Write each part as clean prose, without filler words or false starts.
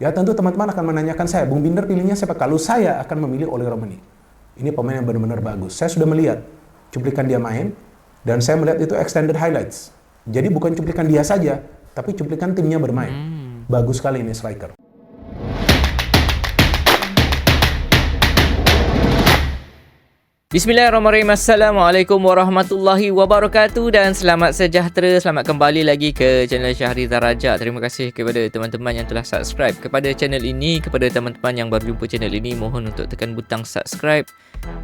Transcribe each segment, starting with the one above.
Ya tentu teman-teman akan menanyakan saya, Bung Binder pilihnya siapa? Kalau saya akan memilih Oli Romani. Ini pemain yang benar-benar bagus. Saya sudah melihat cuplikan dia main, dan saya melihat itu extended highlights. Jadi bukan cuplikan dia saja, tapi cuplikan timnya bermain. Bagus sekali ini striker. Bismillahirrahmanirrahim. Assalamualaikum warahmatullahi wabarakatuh dan selamat sejahtera. Selamat kembali lagi ke channel Syahrizal Rajak. Terima kasih kepada teman-teman yang telah subscribe kepada channel ini. Kepada teman-teman yang baru jumpa channel ini, mohon untuk tekan butang subscribe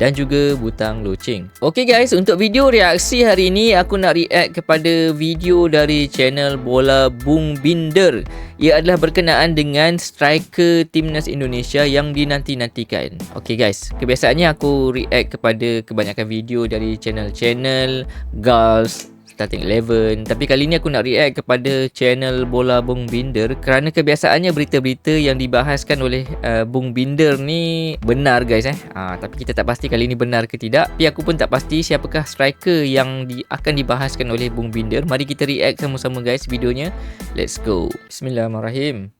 dan juga butang loceng. Okey guys, untuk video reaksi hari ini aku nak react kepada video dari channel Bola Bung Binder. Ia adalah berkenaan dengan striker timnas Indonesia yang dinanti-nantikan. Okey guys, kebiasaannya aku react kepada kebanyakan video dari channel-channel Girls Starting 11, tapi kali ni aku nak react kepada channel Bola Bung Binder kerana kebiasaannya berita-berita yang dibahaskan oleh Bung Binder ni benar guys tapi kita tak pasti kali ni benar ke tidak. Tapi aku pun tak pasti siapakah striker yang akan dibahaskan oleh Bung Binder. Mari kita react sama-sama guys videonya. Let's go. Bismillahirrahmanirrahim.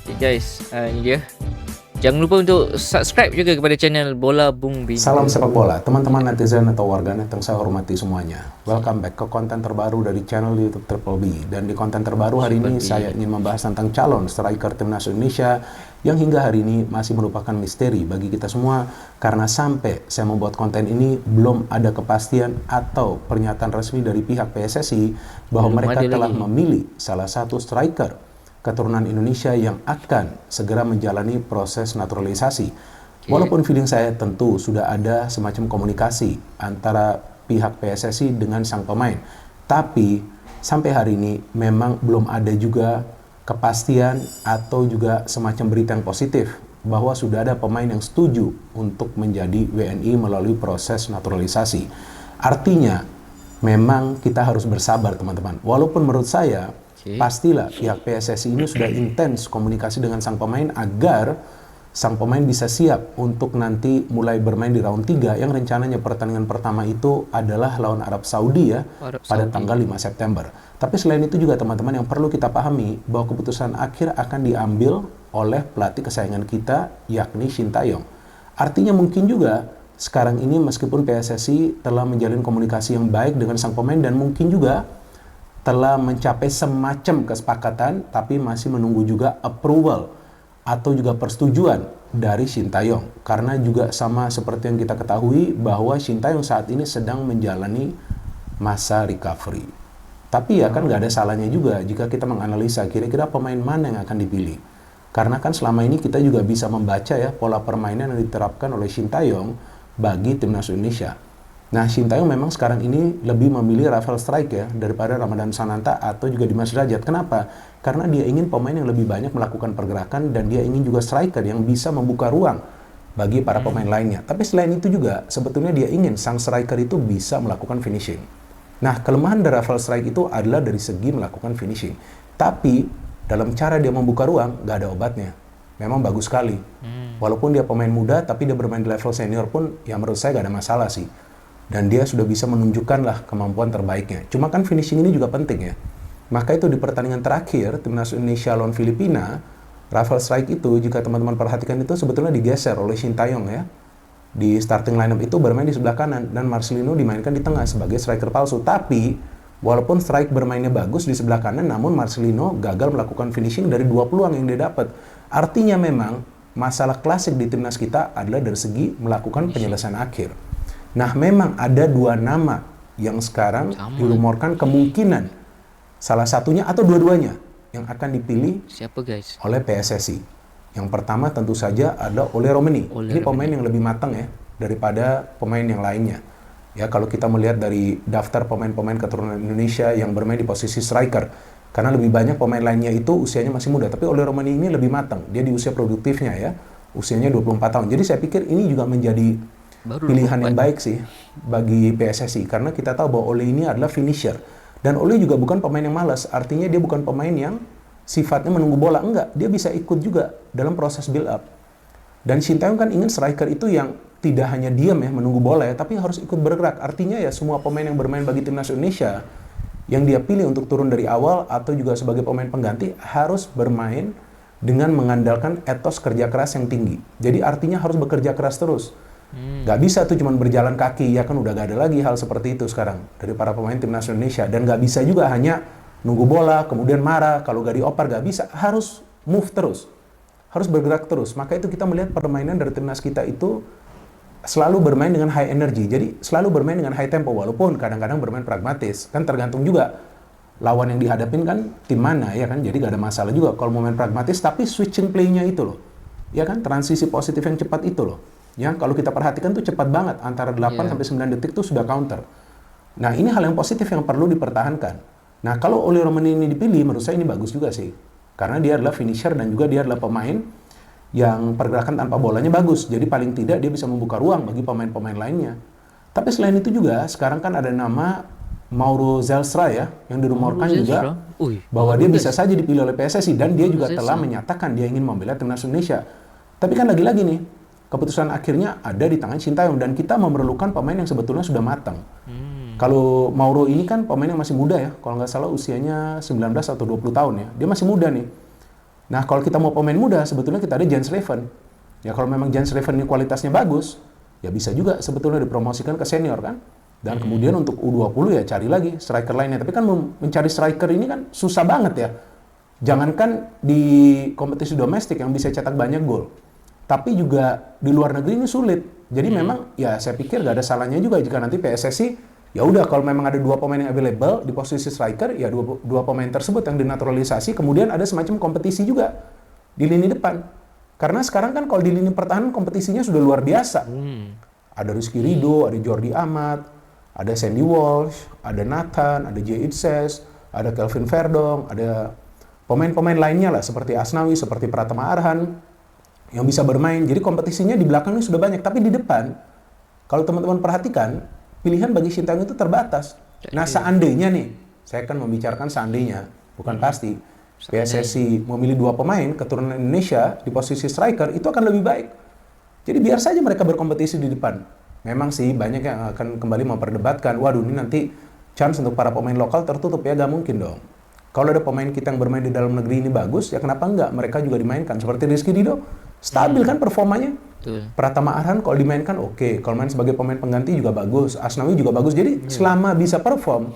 Okay guys, ini dia. Jangan lupa untuk subscribe juga kepada channel Bola Bung Binder. Salam sepak bola, teman-teman netizen atau warganet yang saya hormati semuanya. Welcome back ke konten terbaru dari channel YouTube Triple B. Dan di konten terbaru hari ini saya ingin membahas tentang calon striker timnas Indonesia yang hingga hari ini masih merupakan misteri bagi kita semua, karena sampai saya membuat konten ini belum ada kepastian atau pernyataan resmi dari pihak PSSI bahwa mereka telah memilih salah satu striker keturunan Indonesia yang akan segera menjalani proses naturalisasi. Walaupun feeling saya tentu sudah ada semacam komunikasi antara pihak PSSI dengan sang pemain, tapi sampai hari ini memang belum ada juga kepastian atau juga semacam berita yang positif bahwa sudah ada pemain yang setuju untuk menjadi WNI melalui proses naturalisasi. Artinya memang kita harus bersabar teman-teman. Walaupun menurut saya pastilah pihak PSSI ini sudah intens komunikasi dengan sang pemain agar sang pemain bisa siap untuk nanti mulai bermain di round 3 yang rencananya pertandingan pertama itu adalah lawan Arab Saudi pada tanggal 5 September. Tapi selain itu juga teman-teman yang perlu kita pahami bahwa keputusan akhir akan diambil oleh pelatih kesayangan kita yakni Shin Tae-yong. Artinya mungkin juga sekarang ini meskipun PSSI telah menjalin komunikasi yang baik dengan sang pemain dan mungkin juga telah mencapai semacam kesepakatan, tapi masih menunggu juga approval atau juga persetujuan dari Shin Tae-yong. Karena juga sama seperti yang kita ketahui bahwa Shin Tae-yong saat ini sedang menjalani masa recovery. Tapi ya kan nggak ada salahnya juga jika kita menganalisa kira-kira pemain mana yang akan dipilih. Karena kan selama ini kita juga bisa membaca ya pola permainan yang diterapkan oleh Shin Tae-yong bagi timnas Indonesia. Nah, Shin Tae-yong memang sekarang ini lebih memilih Rafael Strike ya daripada Ramadan Sananta atau juga Dimas Derajat. Kenapa? Karena dia ingin pemain yang lebih banyak melakukan pergerakan dan dia ingin juga striker yang bisa membuka ruang bagi para pemain lainnya. Tapi selain itu juga sebetulnya dia ingin sang striker itu bisa melakukan finishing. Nah, kelemahan dari Rafael Strike itu adalah dari segi melakukan finishing. Tapi dalam cara dia membuka ruang nggak ada obatnya. Memang bagus sekali. Walaupun dia pemain muda tapi dia bermain di level senior pun ya menurut saya nggak ada masalah sih. Dan dia sudah bisa menunjukkanlah kemampuan terbaiknya. Cuma kan finishing ini juga penting ya. Maka itu di pertandingan terakhir timnas Indonesia lawan Filipina, Rafael Strike itu jika teman-teman perhatikan itu sebetulnya digeser oleh Shin Tae-yong ya. Di starting lineup itu bermain di sebelah kanan dan Marcelino dimainkan di tengah sebagai striker palsu. Tapi walaupun Strike bermainnya bagus di sebelah kanan, namun Marcelino gagal melakukan finishing dari 2 peluang yang dia dapat. Artinya memang masalah klasik di timnas kita adalah dari segi melakukan penyelesaian akhir. Nah, memang ada 2 nama yang sekarang dilumorkan kemungkinan salah satunya atau dua-duanya yang akan dipilih oleh PSSI. Yang pertama tentu saja ada Oli Romani. Ini pemain yang lebih matang ya daripada pemain yang lainnya. Ya, kalau kita melihat dari daftar pemain-pemain keturunan Indonesia yang bermain di posisi striker, karena lebih banyak pemain lainnya itu usianya masih muda, tapi Oli Romani ini lebih matang. Dia di usia produktifnya ya, usianya 24 tahun. Jadi saya pikir ini juga menjadi pilihan yang baik sih bagi PSSI, karena kita tahu bahwa Oli ini adalah finisher dan Oli juga bukan pemain yang malas. Artinya dia bukan pemain yang sifatnya menunggu bola, enggak, dia bisa ikut juga dalam proses build up. Dan Shin Tae-yong kan ingin striker itu yang tidak hanya diam ya menunggu bola ya, tapi harus ikut bergerak. Artinya ya semua pemain yang bermain bagi timnas Indonesia yang dia pilih untuk turun dari awal atau juga sebagai pemain pengganti harus bermain dengan mengandalkan etos kerja keras yang tinggi. Jadi artinya harus bekerja keras terus. Gak bisa tuh cuman berjalan kaki, ya kan udah gak ada lagi hal seperti itu sekarang dari para pemain timnas Indonesia. Dan gak bisa juga hanya nunggu bola, kemudian marah, kalau gak dioper gak bisa. Harus move terus, harus bergerak terus. Maka itu kita melihat permainan dari timnas kita itu selalu bermain dengan high energy. Jadi selalu bermain dengan high tempo, walaupun kadang-kadang bermain pragmatis. Kan tergantung juga lawan yang dihadapin kan tim mana, ya kan. Jadi gak ada masalah juga kalau mau main pragmatis, tapi switching play-nya itu loh. Ya kan, transisi positif yang cepat itu loh. Ya, kalau kita perhatikan tuh cepat banget, antara 8 sampai 9 detik tuh sudah counter. Nah, ini hal yang positif yang perlu dipertahankan. Nah, kalau Oli Romani ini dipilih, menurut saya ini bagus juga sih. Karena dia adalah finisher dan juga dia adalah pemain yang pergerakan tanpa bolanya bagus. Jadi paling tidak dia bisa membuka ruang bagi pemain-pemain lainnya. Tapi selain itu juga, sekarang kan ada nama Mauro Zelstra ya, yang dirumorkan juga bahwa dia bisa saja dipilih oleh PSSI. Dan dia juga telah menyatakan dia ingin membela timnas Indonesia. Tapi kan lagi-lagi nih, keputusan akhirnya ada di tangan Sintayong dan kita memerlukan pemain yang sebetulnya sudah matang. Kalau Mauro ini kan pemain yang masih muda ya, kalau nggak salah usianya 19 atau 20 tahun ya, dia masih muda nih. Nah kalau kita mau pemain muda, sebetulnya kita ada Jens Leven. Ya kalau memang Jens Leven ini kualitasnya bagus, ya bisa juga sebetulnya dipromosikan ke senior kan. Dan kemudian untuk U20 ya cari lagi striker lainnya. Tapi kan mencari striker ini kan susah banget ya. Jangankan di kompetisi domestik yang bisa cetak banyak gol, tapi juga di luar negeri ini sulit. Jadi memang ya saya pikir gak ada salahnya juga jika nanti PSSI ya udah kalau memang ada 2 pemain yang available di posisi striker, ya dua pemain tersebut yang dinaturalisasi, kemudian ada semacam kompetisi juga di lini depan. Karena sekarang kan kalau di lini pertahanan kompetisinya sudah luar biasa. Ada Rizky Ridho, ada Jordi Amat, ada Sandy Walsh, ada Nathan, ada Jay Itzes, ada Kelvin Verdong, ada pemain-pemain lainnya lah seperti Asnawi, seperti Pratama Arhan yang bisa bermain. Jadi kompetisinya di belakang ini sudah banyak, tapi di depan kalau teman-teman perhatikan pilihan bagi Sintayong itu terbatas. Nah seandainya nih, saya akan membicarakan seandainya, bukan pasti, PSSI memilih 2 pemain keturunan Indonesia di posisi striker, itu akan lebih baik. Jadi biar saja mereka berkompetisi di depan. Memang sih banyak yang akan kembali memperdebatkan, waduh ini nanti chance untuk para pemain lokal tertutup ya, gak mungkin dong. Kalau ada pemain kita yang bermain di dalam negeri ini bagus, ya kenapa enggak mereka juga dimainkan. Seperti Rizky Ridho, stabil kan performanya. Pratama Arhan kalau dimainkan oke. Kalau main sebagai pemain pengganti juga bagus. Asnawi juga bagus. Jadi selama bisa perform,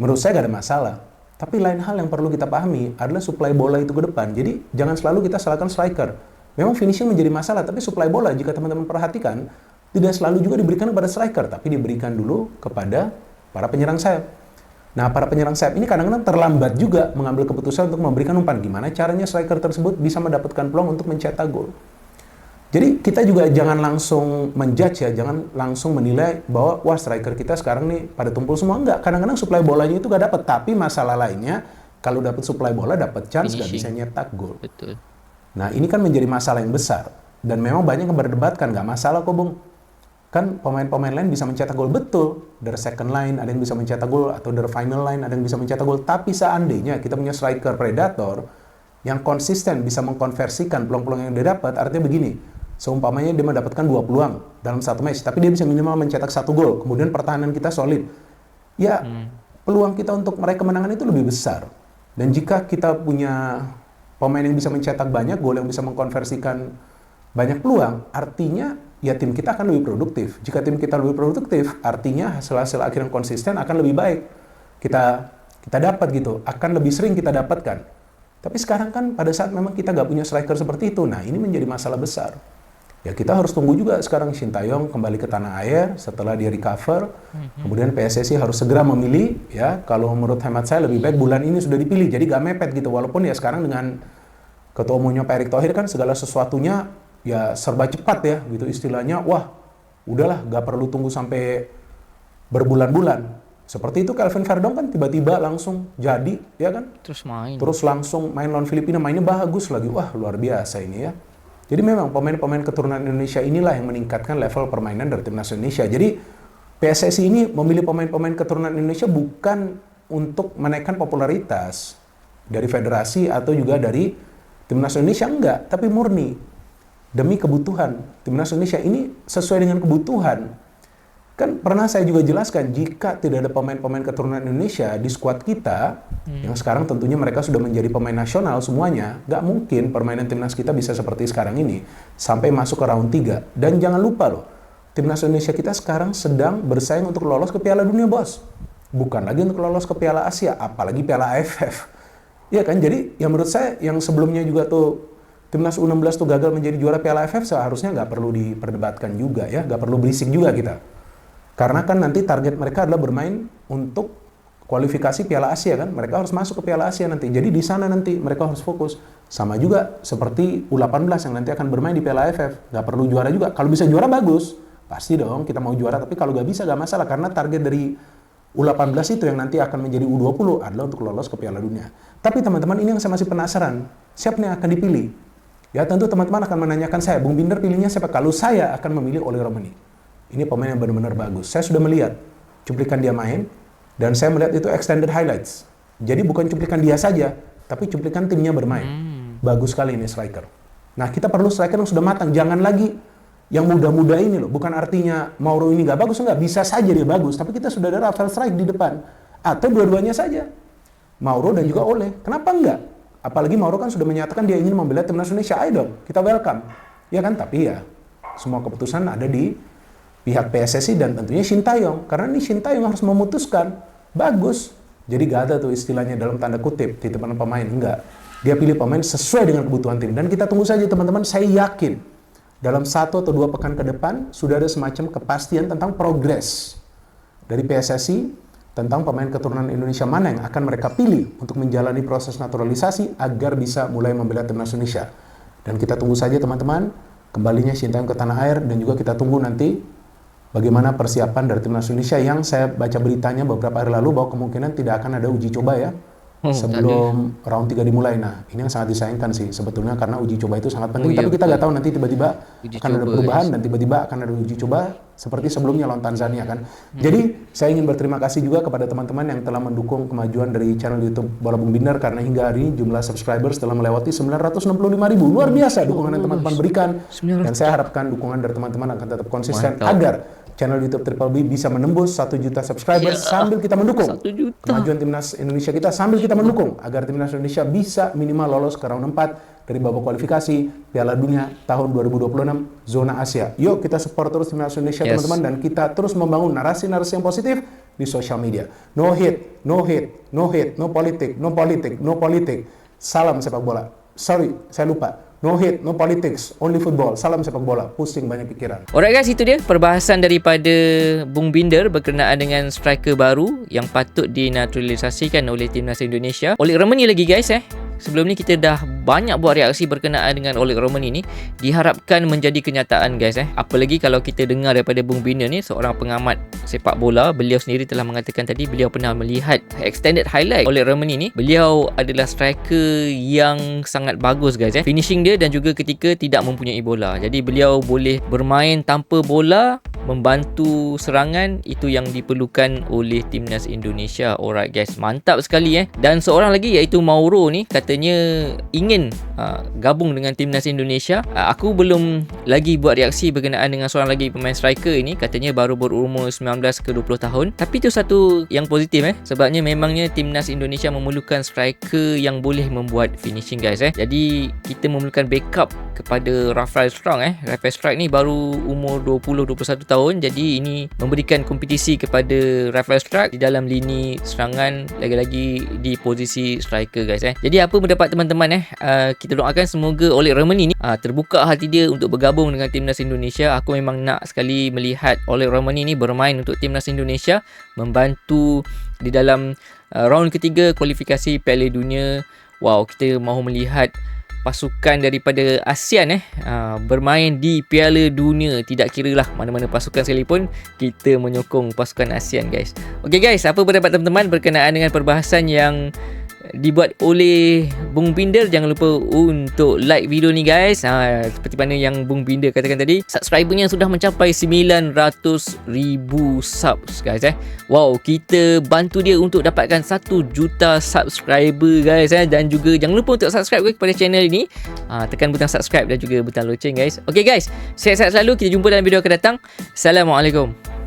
menurut saya gak ada masalah. Tapi lain hal yang perlu kita pahami adalah suplai bola itu ke depan. Jadi jangan selalu kita salahkan striker. Memang finishing menjadi masalah, tapi suplai bola jika teman-teman perhatikan tidak selalu juga diberikan kepada striker, tapi diberikan dulu kepada para penyerang sayap. Nah, para penyerang sayap ini kadang-kadang terlambat juga mengambil keputusan untuk memberikan umpan. Gimana caranya striker tersebut bisa mendapatkan peluang untuk mencetak gol. Jadi kita juga jangan langsung menjudge ya, jangan langsung menilai bahwa wah striker kita sekarang nih pada tumpul semua. Enggak, kadang-kadang suplai bolanya itu gak dapat. Tapi masalah lainnya, kalau dapat suplai bola, dapat chance, gak bisa nyetak gol. Betul. Nah, ini kan menjadi masalah yang besar. Dan memang banyak yang berdebatkan, gak masalah kok Bung. Kan pemain-pemain lain bisa mencetak gol, betul. Dari second line ada yang bisa mencetak gol, atau dari final line ada yang bisa mencetak gol. Tapi seandainya kita punya striker predator yang konsisten bisa mengkonversikan peluang-peluang yang dia dapat, artinya begini, seumpamanya dia mendapatkan 2 peluang dalam satu match, tapi dia bisa minimal mencetak 1 gol, kemudian pertahanan kita solid. Ya, peluang kita untuk meraih kemenangan itu lebih besar. Dan jika kita punya pemain yang bisa mencetak banyak gol, yang bisa mengkonversikan banyak peluang, artinya ya tim kita akan lebih produktif. Jika tim kita lebih produktif, artinya hasil-hasil akhir yang konsisten akan lebih baik. Kita dapat gitu, akan lebih sering kita dapatkan. Tapi sekarang kan pada saat memang kita nggak punya striker seperti itu, nah ini menjadi masalah besar. Ya kita harus tunggu juga sekarang Sintayong kembali ke tanah air setelah dia recover. Kemudian PSSI harus segera memilih, ya kalau menurut hemat saya lebih baik bulan ini sudah dipilih, jadi gak mepet gitu. Walaupun ya sekarang dengan ketua umumnya Pak Erick Thohir kan segala sesuatunya ya serba cepat ya gitu istilahnya. Wah udahlah gak perlu tunggu sampai berbulan-bulan. Seperti itu Kelvin Verdong kan tiba-tiba langsung jadi, ya kan? Terus langsung main lawan Filipina, mainnya bagus lagi. Wah luar biasa ini ya. Jadi memang pemain-pemain keturunan Indonesia inilah yang meningkatkan level permainan dari timnas Indonesia. Jadi PSSI ini memilih pemain-pemain keturunan Indonesia bukan untuk menaikkan popularitas dari federasi atau juga dari timnas Indonesia, enggak. Tapi murni demi kebutuhan timnas Indonesia ini sesuai dengan kebutuhan. Kan pernah saya juga jelaskan, jika tidak ada pemain-pemain keturunan Indonesia di skuad kita, yang sekarang tentunya mereka sudah menjadi pemain nasional semuanya, nggak mungkin permainan timnas kita bisa seperti sekarang ini, sampai masuk ke round 3. Dan jangan lupa loh, timnas Indonesia kita sekarang sedang bersaing untuk lolos ke Piala Dunia, bos. Bukan lagi untuk lolos ke Piala Asia, apalagi Piala AFF. Iya kan, jadi yang menurut saya, yang sebelumnya juga tuh, timnas U16 tuh gagal menjadi juara Piala AFF, seharusnya nggak perlu diperdebatkan juga ya, nggak perlu berisik juga kita. Karena kan nanti target mereka adalah bermain untuk kualifikasi Piala Asia kan. Mereka harus masuk ke Piala Asia nanti. Jadi di sana nanti mereka harus fokus. Sama juga seperti U18 yang nanti akan bermain di Piala AFF. Nggak perlu juara juga. Kalau bisa juara bagus. Pasti dong kita mau juara. Tapi kalau nggak bisa nggak masalah. Karena target dari U18 itu yang nanti akan menjadi U20 adalah untuk lolos ke Piala Dunia. Tapi teman-teman, ini yang saya masih penasaran. Siapa yang akan dipilih? Ya tentu teman-teman akan menanyakan saya, Bung Binder pilihnya siapa? Kalau saya akan memilih Oli Romani. Ini pemain yang benar-benar bagus. Saya sudah melihat cuplikan dia main, dan saya melihat itu extended highlights. Jadi bukan cuplikan dia saja, tapi cuplikan timnya bermain. Bagus sekali ini striker. Nah, kita perlu striker yang sudah matang. Jangan lagi yang muda-muda ini loh. Bukan artinya Mauro ini nggak bagus, enggak. Bisa saja dia bagus, tapi kita sudah ada Rafael Strike di depan. Atau dua-duanya saja. Mauro dan juga Ole. Kenapa enggak? Apalagi Mauro kan sudah menyatakan dia ingin membela timnas Indonesia. Ayo dong, kita welcome. Ya kan? Tapi ya, semua keputusan ada di pihak PSSI dan tentunya Shin Tae-yong. Karena ini Shin Tae-yong harus memutuskan. Bagus. Jadi gak ada tuh istilahnya dalam tanda kutip titipan pemain. Enggak. Dia pilih pemain sesuai dengan kebutuhan tim. Dan kita tunggu saja teman-teman. Saya yakin dalam 1 atau 2 pekan ke depan sudah ada semacam kepastian tentang progres dari PSSI tentang pemain keturunan Indonesia mana yang akan mereka pilih untuk menjalani proses naturalisasi agar bisa mulai membela timnas Indonesia. Dan kita tunggu saja teman-teman kembalinya Shin Tae-yong ke tanah air, dan juga kita tunggu nanti bagaimana persiapan dari timnas Indonesia yang saya baca beritanya beberapa hari lalu bahwa kemungkinan tidak akan ada uji coba ya sebelum round 3 dimulai. Nah, ini yang sangat disayangkan sih sebetulnya karena uji coba itu sangat penting. Tapi kita nggak tahu nanti tiba-tiba akan ada perubahan dan tiba-tiba akan ada uji coba seperti sebelumnya lawan Tanzania kan. Jadi saya ingin berterima kasih juga kepada teman-teman yang telah mendukung kemajuan dari channel YouTube Bola Bung Binder, karena hingga hari ini jumlah subscribers telah melewati 965.000. Luar biasa dukungan yang teman-teman berikan, dan saya harapkan dukungan dari teman-teman akan tetap konsisten agar channel YouTube Triple B bisa menembus 1 juta subscribers sambil kita mendukung kemajuan timnas Indonesia kita, sambil kita mendukung agar timnas Indonesia bisa minimal lolos ke round 4 dari babak kualifikasi Piala Dunia tahun 2026 zona Asia. Yuk kita support terus timnas Indonesia teman-teman, dan kita terus membangun narasi-narasi yang positif di sosial media. No hate, no hate, no hate, no politik, no politik, no politik. Salam sepak bola. Sorry, saya lupa. No hate, no politics, only football. Salam sepak bola, pusing banyak pikiran. Alright guys, itu dia perbahasan daripada Bung Binder berkenaan dengan striker baru yang patut dinaturalisasikan oleh timnas Indonesia. Oli Romani lagi guys Sebelum ni kita dah banyak buat reaksi berkenaan dengan Oleg Romani ni. Diharapkan menjadi kenyataan guys Apalagi kalau kita dengar daripada Bung Binder ni, seorang pengamat sepak bola. Beliau sendiri telah mengatakan tadi beliau pernah melihat extended highlight Oleg Romani ni. Beliau adalah striker yang sangat bagus guys finishing dia dan juga ketika tidak mempunyai bola. Jadi beliau boleh bermain tanpa bola, membantu serangan. Itu yang diperlukan oleh timnas Indonesia. Alright guys, mantap sekali Dan seorang lagi iaitu Mauro ni katanya ingin gabung dengan timnas Indonesia. Aku belum lagi buat reaksi berkenaan dengan seorang lagi pemain striker ini. Katanya baru berumur 19 ke 20 tahun. Tapi itu satu yang positif sebabnya memangnya timnas Indonesia memerlukan striker yang boleh membuat finishing guys Jadi kita memerlukan backup kepada Rafael Strike Rafael Strike ni baru umur 20-21 tahun. Jadi ini memberikan kompetisi kepada Rafael Strike di dalam lini serangan, lagi-lagi di posisi striker guys Jadi apa pendapat teman-teman kita doakan semoga Oleg Romani ni terbuka hati dia untuk bergabung dengan timnas Indonesia. Aku memang nak sekali melihat Oleg Romani ni bermain untuk timnas Indonesia, membantu di dalam round ketiga kualifikasi Piala Dunia. Wow, kita mahu melihat pasukan daripada ASEAN bermain di Piala Dunia. Tidak kiralah mana-mana pasukan sekalipun, kita menyokong pasukan ASEAN guys. Okay guys, apa pendapat teman-teman berkenaan dengan perbahasan yang dibuat oleh Bung Binder? Jangan lupa untuk like video ni guys. Seperti mana yang Bung Binder katakan tadi, subscribernya sudah mencapai 900,000 subs guys Wow, kita bantu dia untuk dapatkan 1 juta subscriber guys Dan juga jangan lupa untuk subscribe kepada channel ini. Tekan butang subscribe dan juga butang loceng guys. Okay guys, sihat-sihat selalu. Kita jumpa dalam video akan datang. Assalamualaikum.